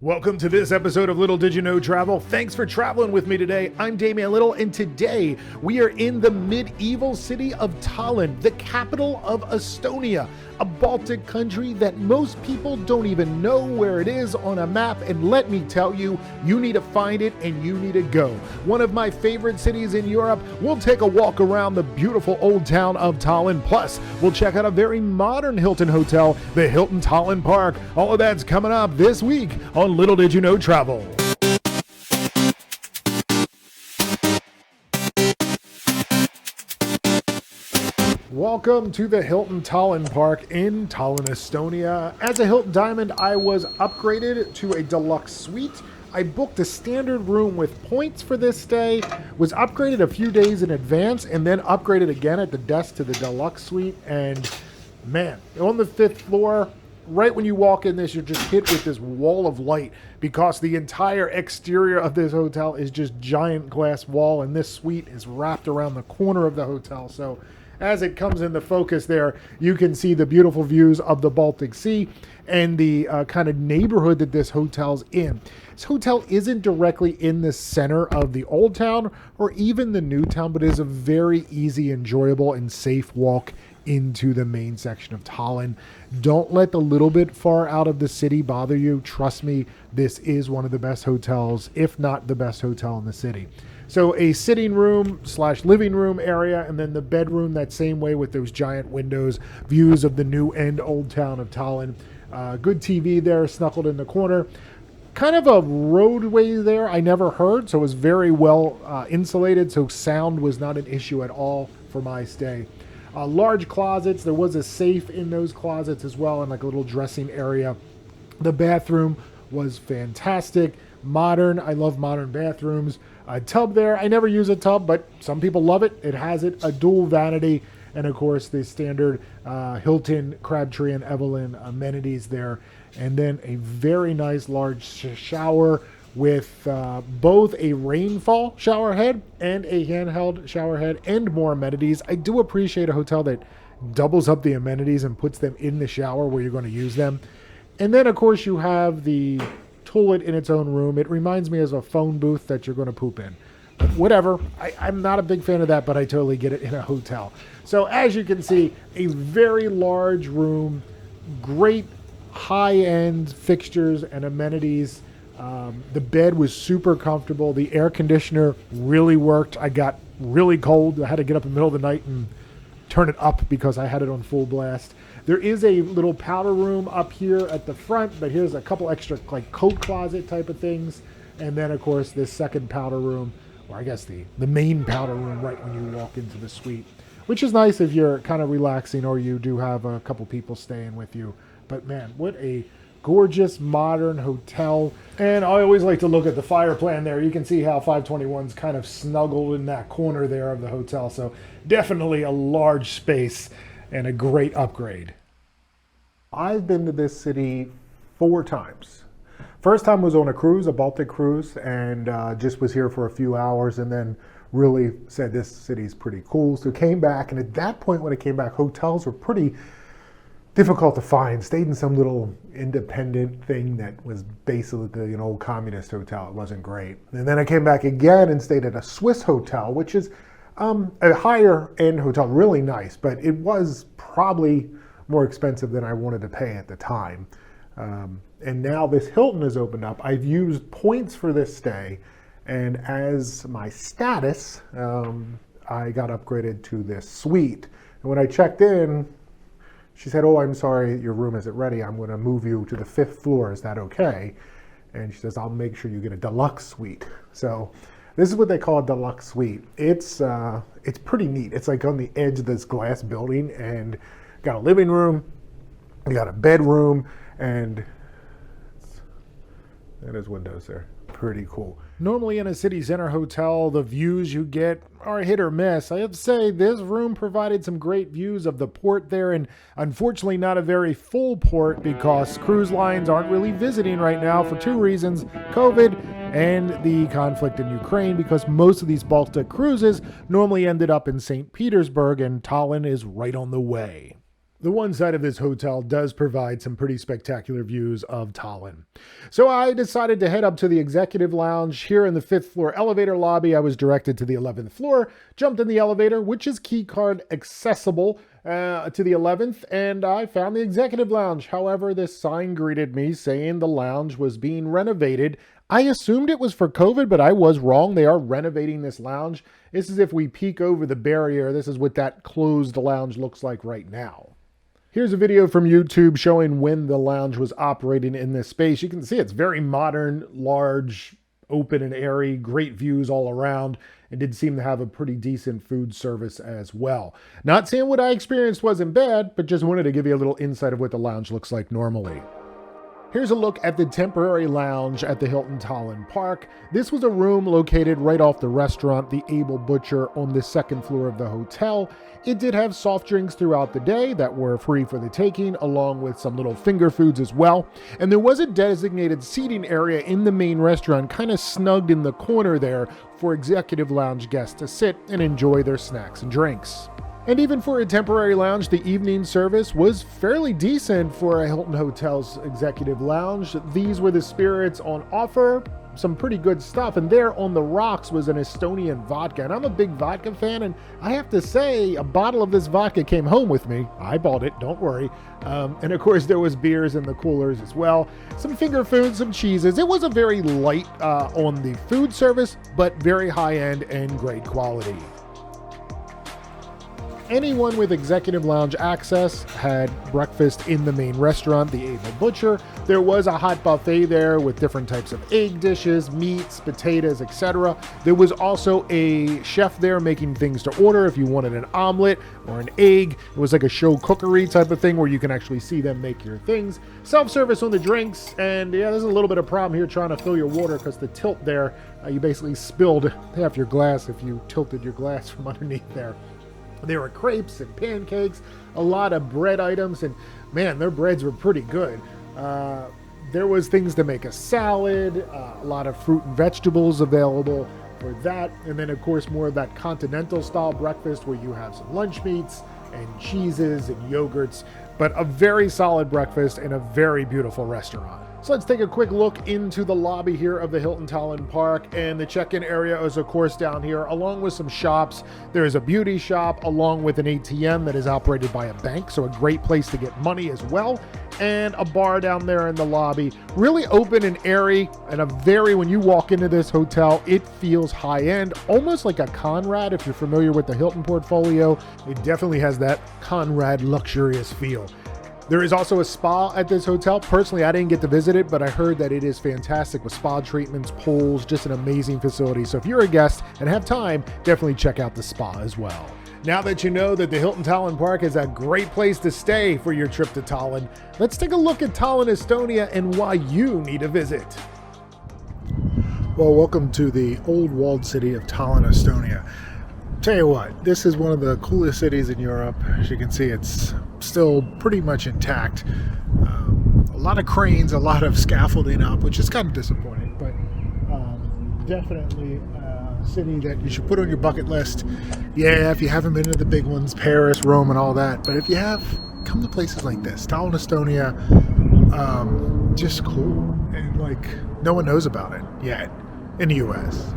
Welcome to this episode of Little Did You Know Travel. Thanks for traveling with me today. I'm Damian Little, and today we are in the medieval city of Tallinn, the capital of Estonia, a Baltic country that most people don't even know where it is on a map. And let me tell you, you need to find it and you need to go. One of my favorite cities in Europe. We'll take a walk around the beautiful old town of Tallinn. Plus, we'll check out a very modern Hilton hotel, the Hilton Tallinn Park. All of that's coming up this week on Little Did You Know Travel. Welcome to the Hilton Tallinn Park in Tallinn, Estonia. As a Hilton Diamond, I was upgraded to a deluxe suite. I booked a standard room with points for this stay, was upgraded a few days in advance, and then upgraded again at the desk to the deluxe suite. And man, on the 5th floor, right when you walk in this, you're just hit with this wall of light because the entire exterior of this hotel is just giant glass wall, and this suite is wrapped around the corner of the hotel. So as it comes into focus there, you can see the beautiful views of the Baltic Sea and the kind of neighborhood that this hotel's in. This hotel isn't directly in the center of the old town or even the new town, but is a very easy, enjoyable, and safe walk into the main section of Tallinn. Don't let the little bit far out of the city bother you. Trust me, this is one of the best hotels, if not the best hotel in the city. So a sitting room / living room area, and then the bedroom that same way with those giant windows, views of the new and old town of Tallinn. Good TV there, snuggled in the corner. Kind of a roadway there I never heard, so it was very well insulated, so sound was not an issue at all for my stay. Large closets. There was a safe in those closets as well, and like a little dressing area. The bathroom was fantastic. Modern. I love modern bathrooms. A tub there. I never use a tub, but some people love it. It has it. A dual vanity. And of course, the standard Hilton, Crabtree, and Evelyn amenities there. And then a very nice large shower with both a rainfall shower head and a handheld shower head and more amenities. I do appreciate a hotel that doubles up the amenities and puts them in the shower where you're going to use them. And then, of course, you have the toilet in its own room. It reminds me of a phone booth that you're going to poop in. But whatever. I'm not a big fan of that, but I totally get it in a hotel. So as you can see, a very large room, great high-end fixtures and amenities. The bed was super comfortable. The air conditioner really worked. I got really cold. I had to get up in the middle of the night and turn it up because I had it on full blast. There is a little powder room up here at the front, but here's a couple extra like coat closet type of things. And then, of course, this second powder room, or I guess the main powder room right when you walk into the suite, which is nice if you're kind of relaxing or you do have a couple people staying with you. But man, what a gorgeous modern hotel. And I always like to look at the fire plan there. You can see how 521's kind of snuggled in that corner there of the hotel. So definitely a large space and a great upgrade. I've been to this city 4 times. First time was on a cruise, a Baltic cruise, and just was here for a few hours and then really said this city's pretty cool. So came back, and at that point when I came back, hotels were pretty difficult to find. Stayed in some little independent thing that was basically an old communist hotel. It wasn't great. And then I came back again and stayed at a Swiss hotel, which is a higher end hotel, really nice, but it was probably more expensive than I wanted to pay at the time. And now this Hilton has opened up. I've used points for this stay, and as my status, I got upgraded to this suite. And when I checked in, she said, "Oh, I'm sorry, your room isn't ready. I'm going to move you to the 5th floor. Is that okay?" And she says, "I'll make sure you get a deluxe suite." So this is what they call a deluxe suite. It's pretty neat. It's like on the edge of this glass building, and got a living room, you got a bedroom, and there's windows there. Pretty cool. Normally in a city center hotel, the views you get are hit or miss. I have to say this room provided some great views of the port there, and unfortunately not a very full port because cruise lines aren't really visiting right now for 2 reasons: COVID and the conflict in Ukraine, because most of these Baltic cruises normally ended up in St. Petersburg, and Tallinn is right on the way. The one side of this hotel does provide some pretty spectacular views of Tallinn. So I decided to head up to the executive lounge. Here in the 5th floor elevator lobby, I was directed to the 11th floor, jumped in the elevator, which is keycard accessible to the 11th, and I found the executive lounge. However, this sign greeted me saying the lounge was being renovated. I assumed it was for COVID, but I was wrong. They are renovating this lounge. This is if we peek over the barrier. This is what that closed lounge looks like right now. Here's a video from YouTube showing when the lounge was operating in this space. You can see it's very modern, large, open and airy, great views all around, and did seem to have a pretty decent food service as well. Not saying what I experienced wasn't bad, but just wanted to give you a little insight of what the lounge looks like normally. Here's a look at the temporary lounge at the Hilton Tallinn Park. This was a room located right off the restaurant, the Able Butcher, on the 2nd floor of the hotel. It did have soft drinks throughout the day that were free for the taking, along with some little finger foods as well. And there was a designated seating area in the main restaurant, kind of snugged in the corner there for executive lounge guests to sit and enjoy their snacks and drinks. And even for a temporary lounge, the evening service was fairly decent for a Hilton Hotel's executive lounge. These were the spirits on offer, some pretty good stuff. And there on the rocks was an Estonian vodka. And I'm a big vodka fan, and I have to say, a bottle of this vodka came home with me. I bought it, don't worry. And of course, there was beers in the coolers as well. Some finger foods, some cheeses. It was a very light on the food service, but very high-end and great quality. Anyone with executive lounge access had breakfast in the main restaurant, the Able Butcher. There was a hot buffet there with different types of egg dishes, meats, potatoes, etc. There was also a chef there making things to order if you wanted an omelet or an egg. It was like a show cookery type of thing where you can actually see them make your things. Self-service on the drinks, and yeah, there's a little bit of problem here trying to fill your water because the tilt there, you basically spilled half your glass if you tilted your glass from underneath there. There were crepes and pancakes, a lot of bread items, and man, their breads were pretty good. There was things to make a salad, a lot of fruit and vegetables available for that. And then, of course, more of that continental style breakfast where you have some lunch meats and cheeses and yogurts, but a very solid breakfast in a very beautiful restaurant. So let's take a quick look into the lobby here of the Hilton Tallinn Park, and the check-in area is of course down here along with some shops. There is a beauty shop along with an ATM that is operated by a bank, so a great place to get money as well, and a bar down there in the lobby. Really open and airy, and when you walk into this hotel, it feels high-end, almost like a Conrad. If you're familiar with the Hilton portfolio, it definitely has that Conrad luxurious feel. There is also a spa at this hotel. Personally, I didn't get to visit it, but I heard that it is fantastic with spa treatments, pools, just an amazing facility. So if you're a guest and have time, definitely check out the spa as well. Now that you know that the Hilton Tallinn Park is a great place to stay for your trip to Tallinn, let's take a look at Tallinn, Estonia, and why you need a visit. Well, welcome to the old walled city of Tallinn, Estonia. Tell you what, this is one of the coolest cities in Europe. As you can see, it's still pretty much intact. A lot of cranes, a lot of scaffolding up, which is kind of disappointing, but definitely a city that you should put on your bucket list. Yeah, if you haven't been to the big ones, Paris, Rome, and all that, but if you have, come to places like this. Tallinn, Estonia, just cool, and like no one knows about it yet in the US.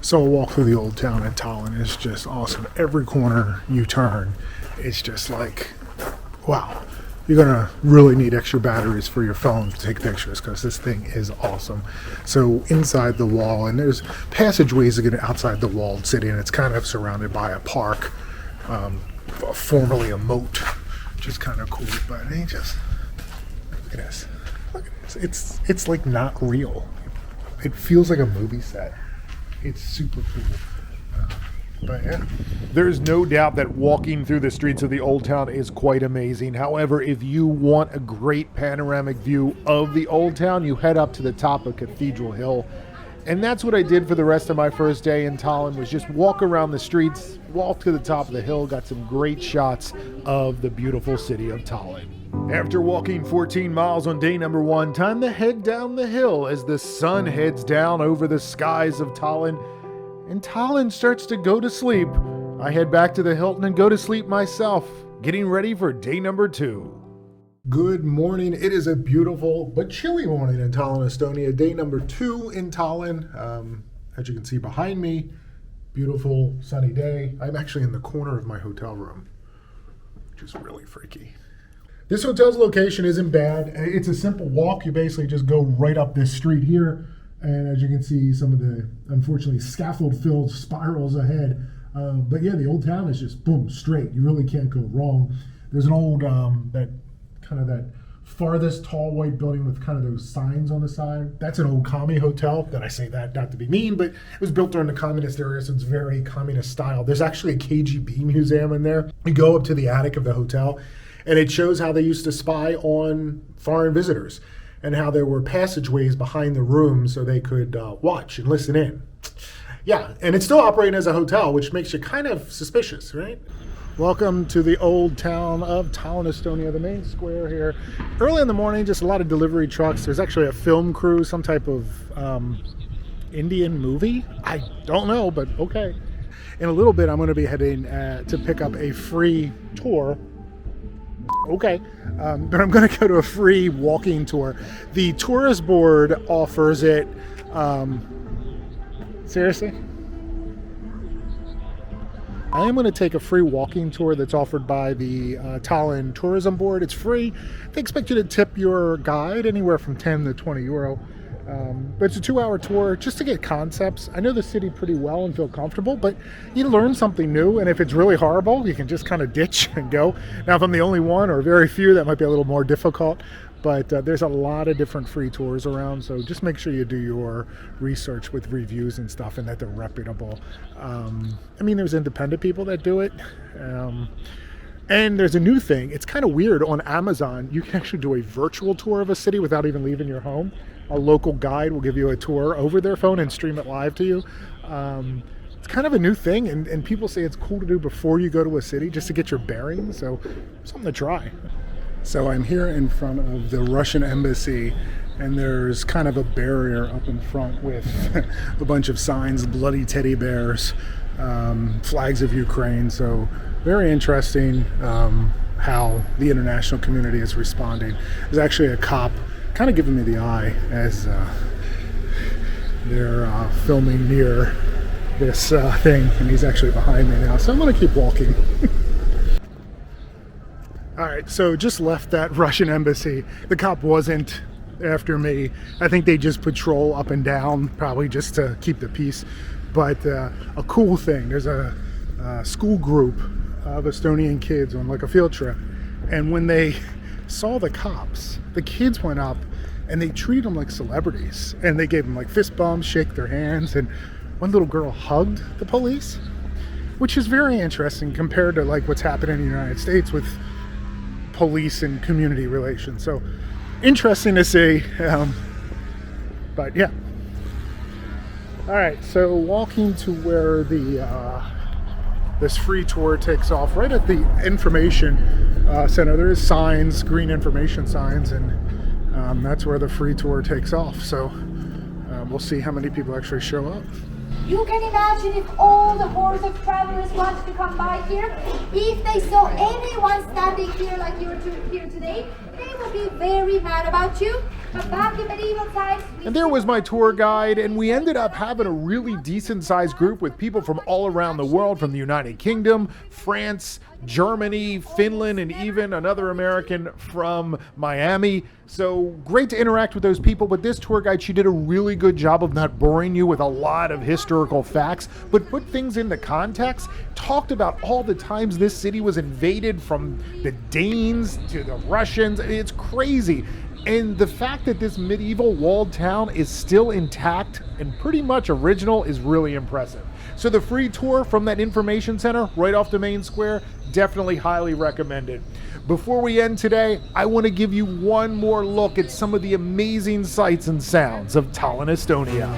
So a walk through the old town in Tallinn is just awesome. Every corner you turn, it's just like, wow. You're gonna really need extra batteries for your phone to take pictures because this thing is awesome. So inside the wall, and there's passageways to get outside the walled city, and it's kind of surrounded by a park, formerly a moat, which is kind of cool. But it ain't just, look at this. Look at this. It's like not real. It feels like a movie set. It's super cool. But yeah. There's no doubt that walking through the streets of the old town is quite amazing. However, if you want a great panoramic view of the old town, you head up to the top of Cathedral Hill. And that's what I did for the rest of my first day in Tallinn, was just walk around the streets, walk to the top of the hill, got some great shots of the beautiful city of Tallinn. After walking 14 miles on day number 1, time to head down the hill as the sun heads down over the skies of Tallinn, and Tallinn starts to go to sleep. I head back to the Hilton and go to sleep myself, getting ready for day number 2. Good morning. It is a beautiful but chilly morning in Tallinn, Estonia. Day number 2 in Tallinn. As you can see behind me, beautiful sunny day. I'm actually in the corner of my hotel room, which is really freaky. This hotel's location isn't bad. It's a simple walk. You basically just go right up this street here. And as you can see, some of the, unfortunately, scaffold-filled spirals ahead. But yeah, the old town is just, boom, straight. You really can't go wrong. There's an old, that farthest tall white building with kind of those signs on the side. That's an old commie hotel. That I say that not to be mean, but it was built during the communist era, so it's very communist style. There's actually a KGB museum in there. You go up to the attic of the hotel, and it shows how they used to spy on foreign visitors and how there were passageways behind the room so they could watch and listen in. Yeah, and it's still operating as a hotel, which makes you kind of suspicious, right? Welcome to the old town of Tallinn, Estonia, the main square here. Early in the morning, just a lot of delivery trucks. There's actually a film crew, some type of Indian movie. I don't know, but okay. In a little bit, I'm going to be heading to pick up a free tour. Okay, but I'm going to go to a free walking tour. The tourist board offers it. Seriously? I am going to take a free walking tour that's offered by the Tallinn Tourism Board. It's free. They expect you to tip your guide anywhere from 10 to 20 euro. But it's a 2-hour tour just to get concepts. I know the city pretty well and feel comfortable, but you learn something new. And if it's really horrible, you can just kind of ditch and go. Now, if I'm the only one or very few, that might be a little more difficult. But there's a lot of different free tours around, so just make sure you do your research with reviews and stuff and that they're reputable. I mean, there's independent people that do it. And there's a new thing. It's kind of weird. On Amazon, you can actually do a virtual tour of a city without even leaving your home. A local guide will give you a tour over their phone and stream it live to you. It's kind of a new thing, and people say it's cool to do before you go to a city just to get your bearings, so something to try. So I'm here in front of the Russian embassy, and there's kind of a barrier up in front with a bunch of signs, bloody teddy bears, flags of Ukraine. So very interesting how the international community is responding. There's actually a cop kind of giving me the eye as they're filming near this thing, and he's actually behind me now. So I'm going to keep walking. All right, so just left that Russian embassy. The cop wasn't after me. I think they just patrol up and down, probably just to keep the peace. But a cool thing, there's a school group of Estonian kids on like a field trip. And when they saw the cops, the kids went up and they treated them like celebrities. And they gave them like fist bumps, shake their hands. And one little girl hugged the police, which is very interesting compared to like what's happening in the United States with police and community relations. So interesting to see, but yeah. All right, so walking to where the this free tour takes off, right at the information center. There is signs, green information signs, and that's where the free tour takes off. So we'll see how many people actually show up. You can imagine if all the hordes of travelers wanted to come by here, if they saw anyone standing here like you're here today, they would be very mad about you. But back in medieval times... And there was my tour guide, and we ended up having a really decent-sized group with people from all around the world, from the United Kingdom, France, Germany, Finland, and even another American from Miami. So great to interact with those people, but this tour guide, she did a really good job of not boring you with a lot of historical facts, but put things into context, talked about all the times this city was invaded from the Danes to the Russians. It's crazy. And the fact that this medieval walled town is still intact and pretty much original is really impressive. So the free tour from that information center right off the main square, definitely highly recommended. Before we end today, I want to give you one more look at some of the amazing sights and sounds of Tallinn, Estonia.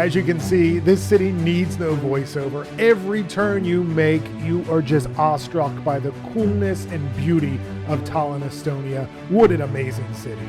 As you can see, this city needs no voiceover. Every turn you make, you are just awestruck by the coolness and beauty of Tallinn, Estonia. What an amazing city.